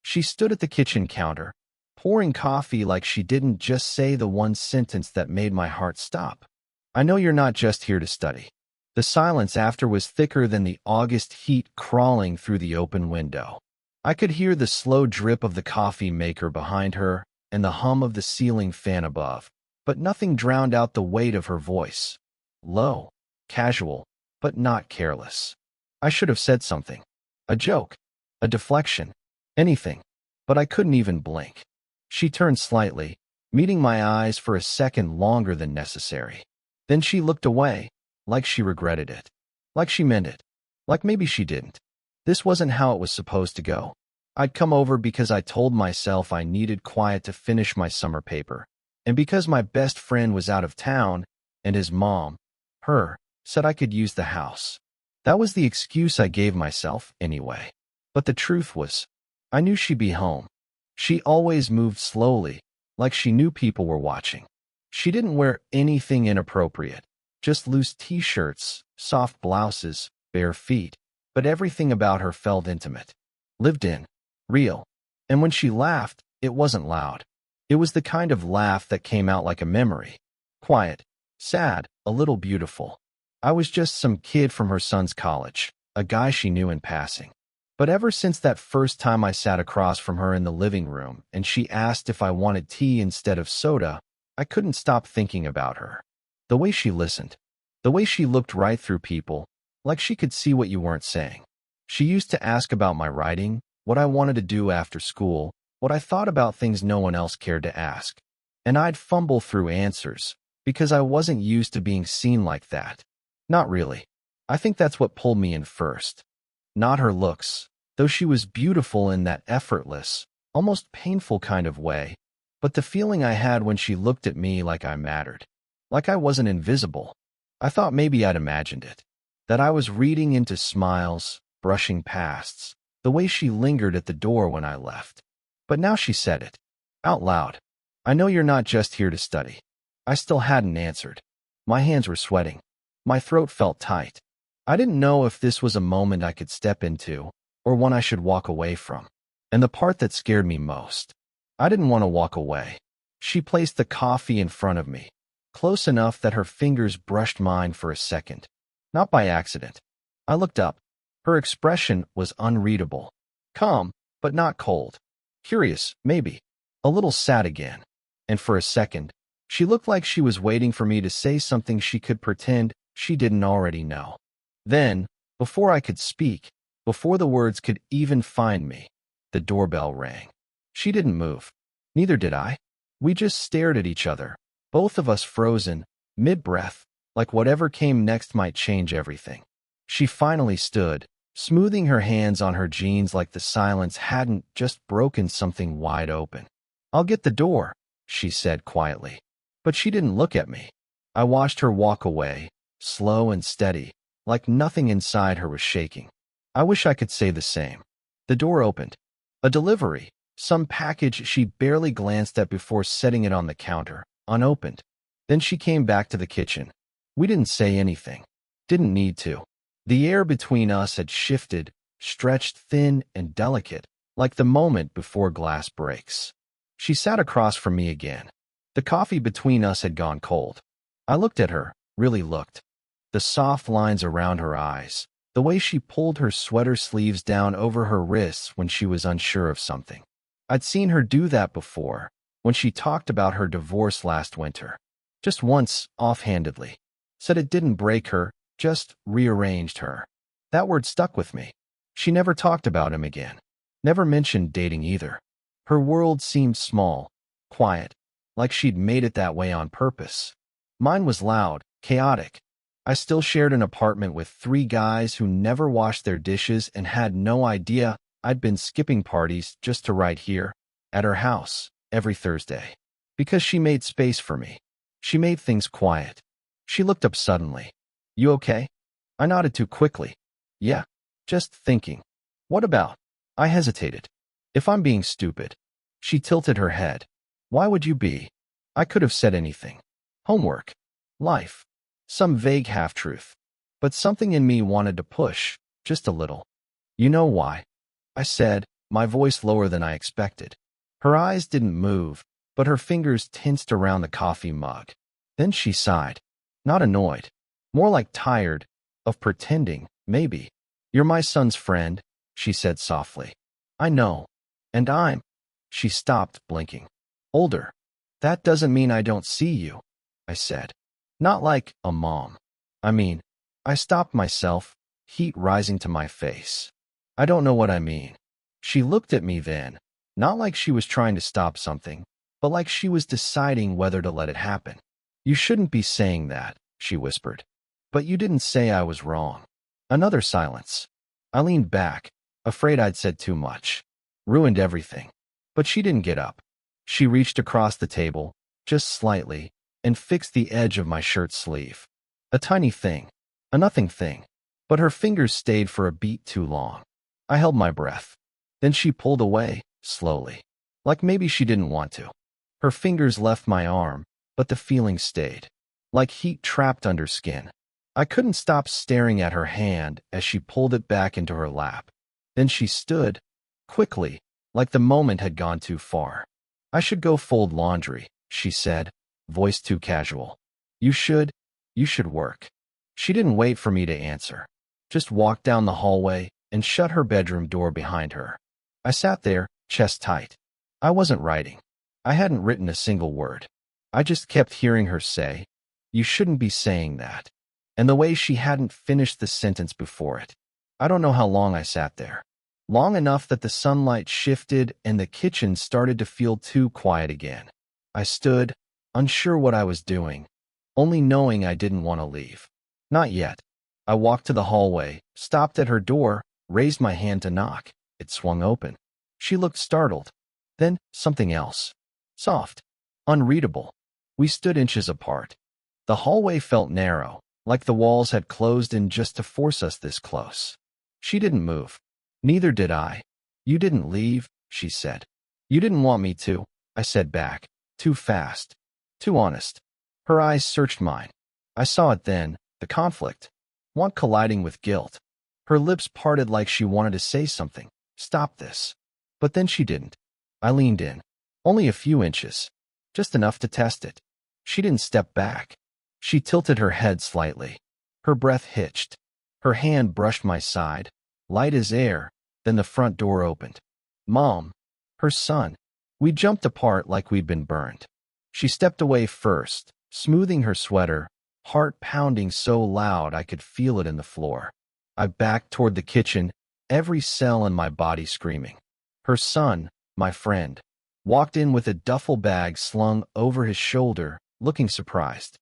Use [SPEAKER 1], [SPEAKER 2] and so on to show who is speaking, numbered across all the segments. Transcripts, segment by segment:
[SPEAKER 1] She stood at the kitchen counter, pouring coffee like she didn't just say the one sentence that made my heart stop. I know you're not just here to study. The silence after was thicker than the August heat crawling through the open window. I could hear the slow drip of the coffee maker behind her and the hum of the ceiling fan above, but nothing drowned out the weight of her voice. Low, casual, but not careless. I should have said something. A joke, a deflection, anything, but I couldn't even blink. She turned slightly, meeting my eyes for a second longer than necessary. Then she looked away, like she regretted it, like she meant it, like maybe she didn't. This wasn't how it was supposed to go. I'd come over because I told myself I needed quiet to finish my summer paper, and because my best friend was out of town, and his mom, said I could use the house. That was the excuse I gave myself, anyway. But the truth was, I knew she'd be home. She always moved slowly, like she knew people were watching. She didn't wear anything inappropriate, just loose t-shirts, soft blouses, bare feet, but everything about her felt intimate, lived in, real. And when she laughed, it wasn't loud. It was the kind of laugh that came out like a memory. Quiet, sad, a little beautiful. I was just some kid from her son's college, a guy she knew in passing. But ever since that first time I sat across from her in the living room and she asked if I wanted tea instead of soda, I couldn't stop thinking about her. The way she listened, the way she looked right through people, like she could see what you weren't saying. She used to ask about my writing, what I wanted to do after school, what I thought about things no one else cared to ask. And I'd fumble through answers, because I wasn't used to being seen like that. Not really. I think that's what pulled me in first. Not her looks, though she was beautiful in that effortless, almost painful kind of way, but the feeling I had when she looked at me like I mattered, like I wasn't invisible. I thought maybe I'd imagined it, that I was reading into smiles, brushing pasts, the way she lingered at the door when I left. But now she said it, out loud. I know you're not just here to study. I still hadn't answered. My hands were sweating. My throat felt tight. I didn't know if this was a moment I could step into, or one I should walk away from. And the part that scared me most, I didn't want to walk away. She placed the coffee in front of me, close enough that her fingers brushed mine for a second. Not by accident. I looked up. Her expression was unreadable. Calm, but not cold. Curious, maybe. A little sad again. And for a second, she looked like she was waiting for me to say something she could pretend she didn't already know. Then, before I could speak, before the words could even find me, the doorbell rang. She didn't move. Neither did I. We just stared at each other, both of us frozen, mid-breath, like whatever came next might change everything. She finally stood, smoothing her hands on her jeans like the silence hadn't just broken something wide open. I'll get the door, she said quietly. But she didn't look at me. I watched her walk away, slow and steady, like nothing inside her was shaking. I wish I could say the same. The door opened. A delivery, some package she barely glanced at before setting it on the counter, unopened. Then she came back to the kitchen. We didn't say anything. Didn't need to. The air between us had shifted, stretched thin and delicate, like the moment before glass breaks. She sat across from me again. The coffee between us had gone cold. I looked at her, really looked. The soft lines around her eyes, the way she pulled her sweater sleeves down over her wrists when she was unsure of something. I'd seen her do that before, when she talked about her divorce last winter. Just once, offhandedly. Said it didn't break her, just rearranged her. That word stuck with me. She never talked about him again. Never mentioned dating either. Her world seemed small, quiet, like she'd made it that way on purpose. Mine was loud, chaotic. I still shared an apartment with 3 guys who never washed their dishes and had no idea I'd been skipping parties just to write here, at her house, every Thursday. Because she made space for me. She made things quiet. She looked up suddenly. You okay? I nodded too quickly. Yeah, just thinking. What about? I hesitated. If I'm being stupid. She tilted her head. Why would you be? I could have said anything. Homework. Life. Some vague half-truth. But something in me wanted to push, just a little. You know why? I said, my voice lower than I expected. Her eyes didn't move, but her fingers tensed around the coffee mug. Then she sighed. Not annoyed. More like tired of pretending, maybe. You're my son's friend, she said softly. I know. And I'm. She stopped, blinking. Older. That doesn't mean I don't see you, I said. Not like a mom. I mean, I stopped myself, heat rising to my face. I don't know what I mean. She looked at me then, not like she was trying to stop something, but like she was deciding whether to let it happen. You shouldn't be saying that, she whispered. But you didn't say I was wrong. Another silence. I leaned back, afraid I'd said too much. Ruined everything. But she didn't get up. She reached across the table, just slightly, and fixed the edge of my shirt sleeve. A tiny thing. A nothing thing. But her fingers stayed for a beat too long. I held my breath. Then she pulled away, slowly. Like maybe she didn't want to. Her fingers left my arm, but the feeling stayed. Like heat trapped under skin. I couldn't stop staring at her hand as she pulled it back into her lap. Then she stood, quickly, like the moment had gone too far. I should go fold laundry, she said, voice too casual. You should work. She didn't wait for me to answer. Just walked down the hallway and shut her bedroom door behind her. I sat there, chest tight. I wasn't writing. I hadn't written a single word. I just kept hearing her say, you shouldn't be saying that. And the way she hadn't finished the sentence before it. I don't know how long I sat there. Long enough that the sunlight shifted and the kitchen started to feel too quiet again. I stood, unsure what I was doing, only knowing I didn't want to leave. Not yet. I walked to the hallway, stopped at her door, raised my hand to knock. It swung open. She looked startled. Then something else. Soft. Unreadable. We stood inches apart. The hallway felt narrow, like the walls had closed in just to force us this close. She didn't move. Neither did I. You didn't leave, she said. You didn't want me to, I said back. Too fast. Too honest. Her eyes searched mine. I saw it then, the conflict. Want colliding with guilt. Her lips parted like she wanted to say something. Stop this. But then she didn't. I leaned in. Only a few inches. Just enough to test it. She didn't step back. She tilted her head slightly. Her breath hitched. Her hand brushed my side, light as air, then the front door opened. Mom. Her son. We jumped apart like we'd been burned. She stepped away first, smoothing her sweater, heart pounding so loud I could feel it in the floor. I backed toward the kitchen, every cell in my body screaming. Her son, my friend, walked in with a duffel bag slung over his shoulder, looking surprised.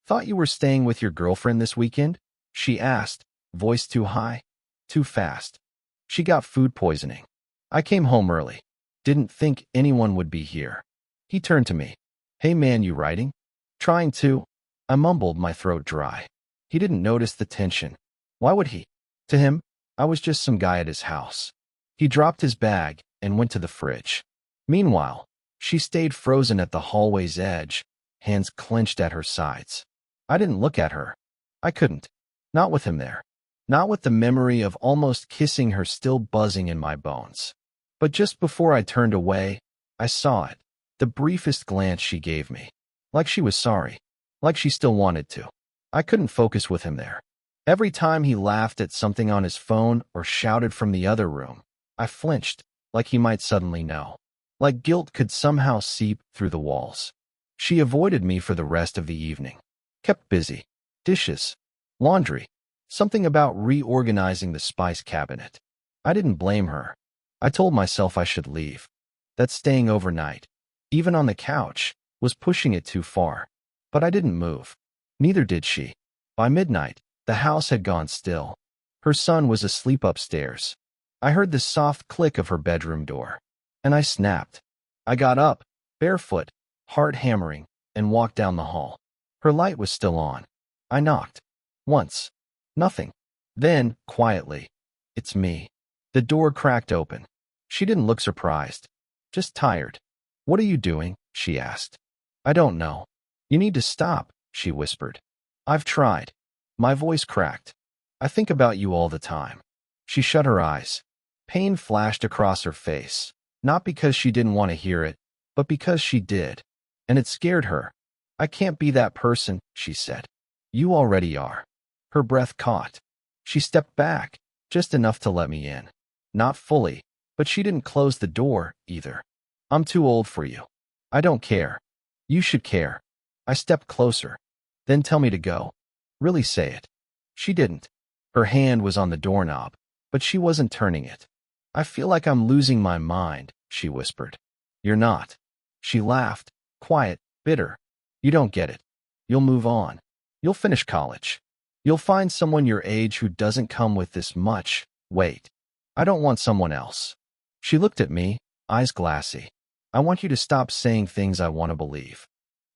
[SPEAKER 1] Thought you were staying with your girlfriend this weekend? She asked, voice too high, too fast. She got food poisoning. I came home early. Didn't think anyone would be here. He turned to me. Hey man, you writing? Trying to. I mumbled, my throat dry. He didn't notice the tension. Why would he? To him, I was just some guy at his house. He dropped his bag and went to the fridge. Meanwhile, she stayed frozen at the hallway's edge, hands clenched at her sides. I didn't look at her. I couldn't. Not with him there. Not with the memory of almost kissing her still buzzing in my bones. But just before I turned away, I saw it. The briefest glance she gave me. Like she was sorry. Like she still wanted to. I couldn't focus with him there. Every time he laughed at something on his phone or shouted from the other room, I flinched, like he might suddenly know. Like guilt could somehow seep through the walls. She avoided me for the rest of the evening. Kept busy. Dishes. Laundry. Something about reorganizing the spice cabinet. I didn't blame her. I told myself I should leave. That staying overnight, even on the couch, was pushing it too far. But I didn't move. Neither did she. By midnight, the house had gone still. Her son was asleep upstairs. I heard the soft click of her bedroom door. And I snapped. I got up, barefoot, heart hammering, and walked down the hall. Her light was still on. I knocked. Once. Nothing. Then, quietly, it's me. The door cracked open. She didn't look surprised. Just tired. What are you doing? She asked. I don't know. You need to stop, she whispered. I've tried. My voice cracked. I think about you all the time. She shut her eyes. Pain flashed across her face, not because she didn't want to hear it, but because she did. And it scared her. I can't be that person, she said. You already are. Her breath caught. She stepped back, just enough to let me in. Not fully, but she didn't close the door, either. I'm too old for you. I don't care. You should care. I stepped closer. Then tell me to go. Really say it. She didn't. Her hand was on the doorknob, but she wasn't turning it. I feel like I'm losing my mind, she whispered. You're not. She laughed, quiet, bitter. You don't get it. You'll move on. You'll finish college. You'll find someone your age who doesn't come with this much. Wait. I don't want someone else. She looked at me, eyes glassy. I want you to stop saying things I want to believe.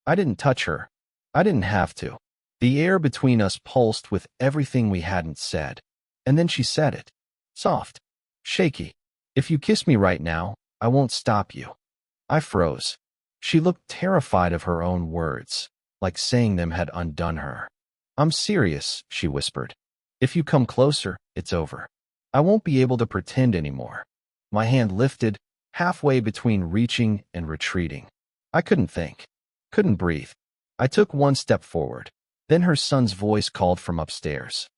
[SPEAKER 1] I didn't touch her. I didn't have to. The air between us pulsed with everything we hadn't said. And then she said it. Soft. Shaky. If you kiss me right now, I won't stop you. I froze. She looked terrified of her own words, like saying them had undone her. I'm serious, she whispered. If you come closer, it's over. I won't be able to pretend anymore. My hand lifted, halfway between reaching and retreating. I couldn't think. Couldn't breathe. I took one step forward. Then her son's voice called from upstairs.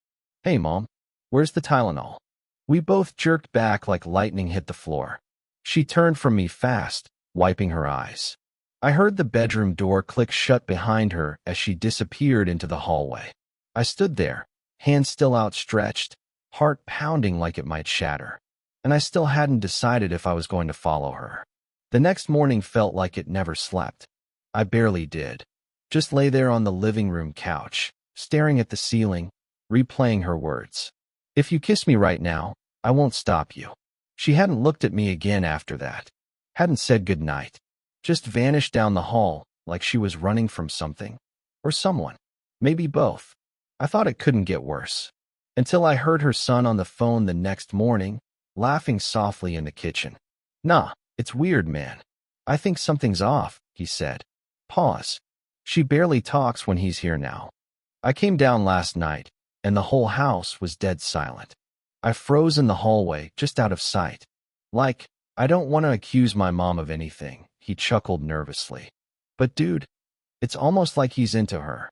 [SPEAKER 1] Hey, Mom. Where's the Tylenol? We both jerked back like lightning hit the floor. She turned from me fast, wiping her eyes. I heard the bedroom door click shut behind her as she disappeared into the hallway. I stood there, hands still outstretched, heart pounding like it might shatter. And I still hadn't decided if I was going to follow her. The next morning felt like it never slept. I barely did. Just lay there on the living room couch, staring at the ceiling, replaying her words. If you kiss me right now, I won't stop you. She hadn't looked at me again after that. Hadn't said goodnight. Just vanished down the hall like she was running from something. Or someone. Maybe both. I thought it couldn't get worse. Until I heard her son on the phone the next morning, laughing softly in the kitchen. Nah, it's weird, man. I think something's off, he said. Pause. She barely talks when he's here now. I came down last night, and the whole house was dead silent. I froze in the hallway, just out of sight. Like, I don't want to accuse my mom of anything, he chuckled nervously. But dude, it's almost like he's into her.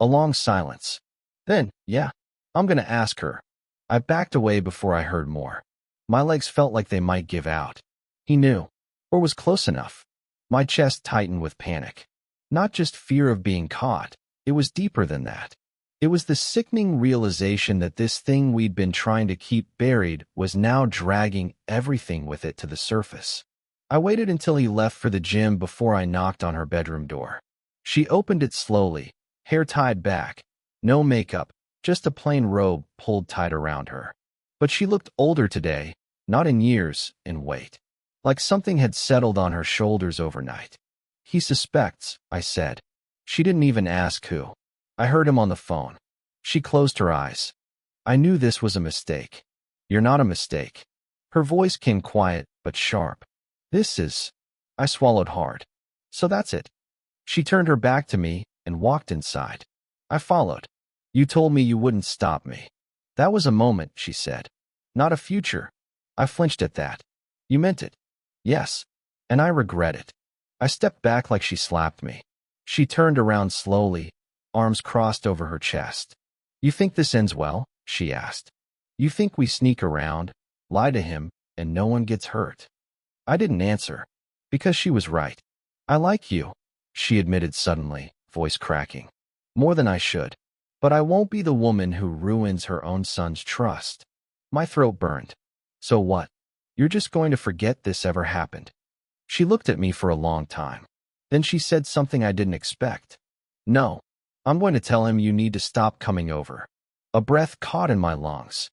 [SPEAKER 1] A long silence. Then, yeah, I'm gonna ask her. I backed away before I heard more. My legs felt like they might give out. He knew, or was close enough. My chest tightened with panic. Not just fear of being caught, it was deeper than that. It was the sickening realization that this thing we'd been trying to keep buried was now dragging everything with it to the surface. I waited until he left for the gym before I knocked on her bedroom door. She opened it slowly, hair tied back, no makeup, just a plain robe pulled tight around her. But she looked older today, not in years, in weight. Like something had settled on her shoulders overnight. He suspects, I said. She didn't even ask who. I heard him on the phone. She closed her eyes. I knew this was a mistake. You're not a mistake. Her voice came quiet, but sharp. This is... I swallowed hard. So that's it. She turned her back to me and walked inside. I followed. You told me you wouldn't stop me. That was a moment, she said. Not a future. I flinched at that. You meant it. Yes. And I regret it. I stepped back like she slapped me. She turned around slowly, arms crossed over her chest. You think this ends well? She asked. You think we sneak around, lie to him, and no one gets hurt? I didn't answer, because she was right. I like you, she admitted suddenly, voice cracking. More than I should. But I won't be the woman who ruins her own son's trust. My throat burned. So what? You're just going to forget this ever happened? She looked at me for a long time. Then she said something I didn't expect. No. I'm going to tell him you need to stop coming over. A breath caught in my lungs.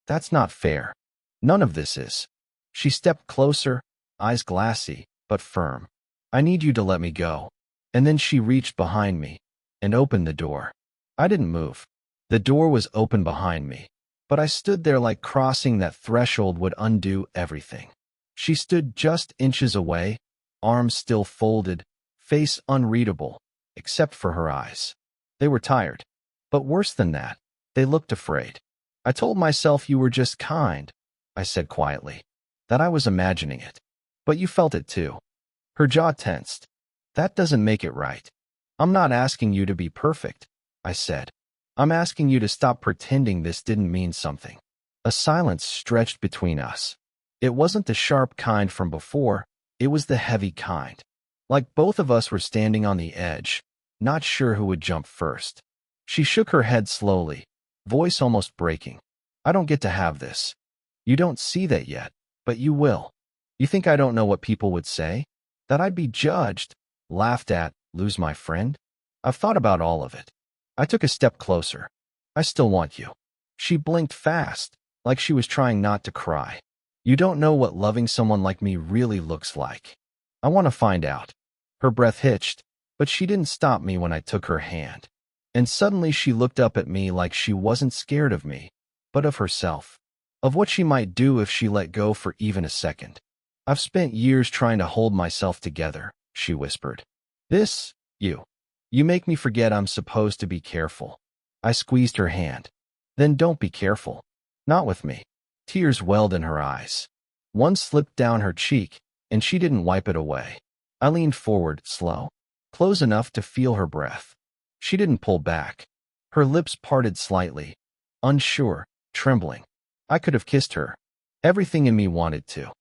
[SPEAKER 1] That's not fair. None of this is. She stepped closer, eyes glassy, but firm. I need you to let me go. And then she reached behind me and opened the door. I didn't move. The door was open behind me, but I stood there like crossing that threshold would undo everything. She stood just inches away, arms still folded, face unreadable, except for her eyes. They were tired. But worse than that, they looked afraid. I told myself you were just kind. I said quietly. That I was imagining it. But you felt it too. Her jaw tensed. That doesn't make it right. I'm not asking you to be perfect, I said. I'm asking you to stop pretending this didn't mean something. A silence stretched between us. It wasn't the sharp kind from before, it was the heavy kind. Like both of us were standing on the edge, not sure who would jump first. She shook her head slowly, voice almost breaking. I don't get to have this. You don't see that yet, but you will. You think I don't know what people would say? That I'd be judged, laughed at, lose my friend? I've thought about all of it. I took a step closer. I still want you. She blinked fast, like she was trying not to cry. You don't know what loving someone like me really looks like. I want to find out. Her breath hitched, but she didn't stop me when I took her hand. And suddenly she looked up at me like she wasn't scared of me, but of herself. Of what she might do if she let go for even a second. I've spent years trying to hold myself together, she whispered. You make me forget I'm supposed to be careful. I squeezed her hand. Then don't be careful. Not with me. Tears welled in her eyes. One slipped down her cheek, and she didn't wipe it away. I leaned forward, slow, close enough to feel her breath. She didn't pull back. Her lips parted slightly, unsure, trembling. I could have kissed her. Everything in me wanted to.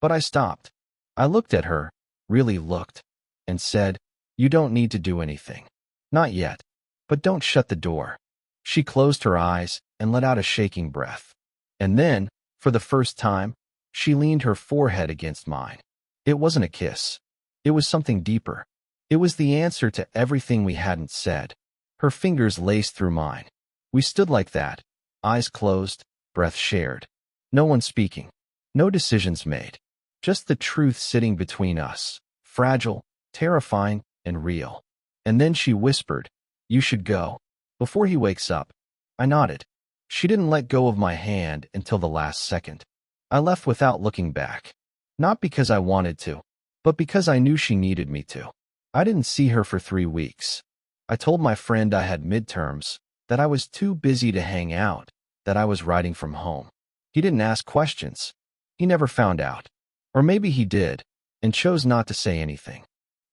[SPEAKER 1] But I stopped. I looked at her, really looked, and said, you don't need to do anything. Not yet. But don't shut the door. She closed her eyes and let out a shaking breath. And then, for the first time, she leaned her forehead against mine. It wasn't a kiss. It was something deeper. It was the answer to everything we hadn't said. Her fingers laced through mine. We stood like that, eyes closed, breath shared. No one speaking. No decisions made. Just the truth sitting between us, fragile, terrifying, and real. And then she whispered, you should go. Before he wakes up. I nodded. She didn't let go of my hand until the last second. I left without looking back. Not because I wanted to, but because I knew she needed me to. I didn't see her for 3 weeks. I told my friend I had midterms, that I was too busy to hang out, that I was writing from home. He didn't ask questions. He never found out. Or maybe he did, and chose not to say anything.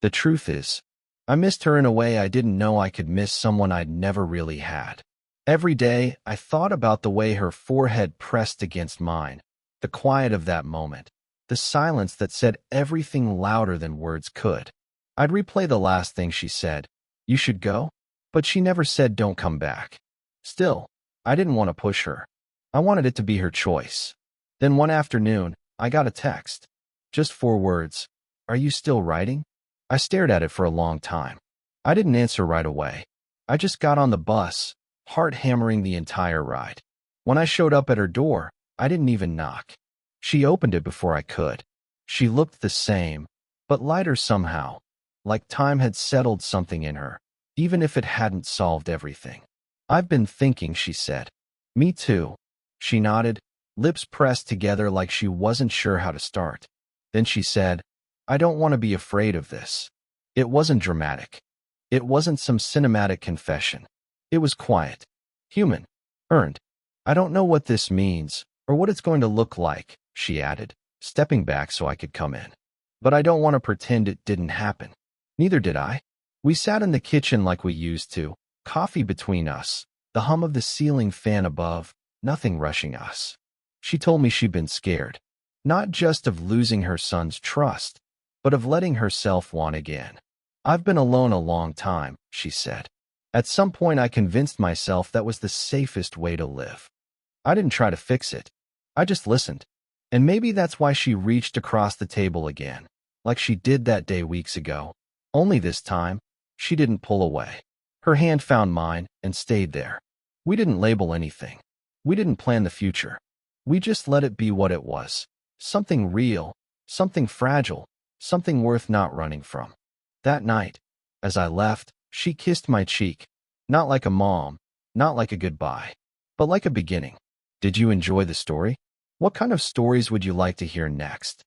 [SPEAKER 1] The truth is, I missed her in a way I didn't know I could miss someone I'd never really had. Every day, I thought about the way her forehead pressed against mine, the quiet of that moment, the silence that said everything louder than words could. I'd replay the last thing she said, you should go, but she never said don't come back. Still, I didn't want to push her. I wanted it to be her choice. Then one afternoon, I got a text. Just 4 words. Are you still writing? I stared at it for a long time. I didn't answer right away. I just got on the bus, heart hammering the entire ride. When I showed up at her door, I didn't even knock. She opened it before I could. She looked the same, but lighter somehow, like time had settled something in her, even if it hadn't solved everything. I've been thinking, she said. Me too. She nodded, lips pressed together like she wasn't sure how to start. Then she said, I don't want to be afraid of this. It wasn't dramatic. It wasn't some cinematic confession. It was quiet, human, earned. I don't know what this means, or what it's going to look like, she added, stepping back so I could come in. But I don't want to pretend it didn't happen. Neither did I. We sat in the kitchen like we used to, coffee between us, the hum of the ceiling fan above, nothing rushing us. She told me she'd been scared, not just of losing her son's trust, but of letting herself want again. I've been alone a long time, she said. At some point I convinced myself that was the safest way to live. I didn't try to fix it. I just listened. And maybe that's why she reached across the table again, like she did that day weeks ago. Only this time, she didn't pull away. Her hand found mine and stayed there. We didn't label anything. We didn't plan the future. We just let it be what it was. Something real, something fragile, something worth not running from. That night, as I left, she kissed my cheek, not like a mom, not like a goodbye, but like a beginning. Did you enjoy the story? What kind of stories would you like to hear next?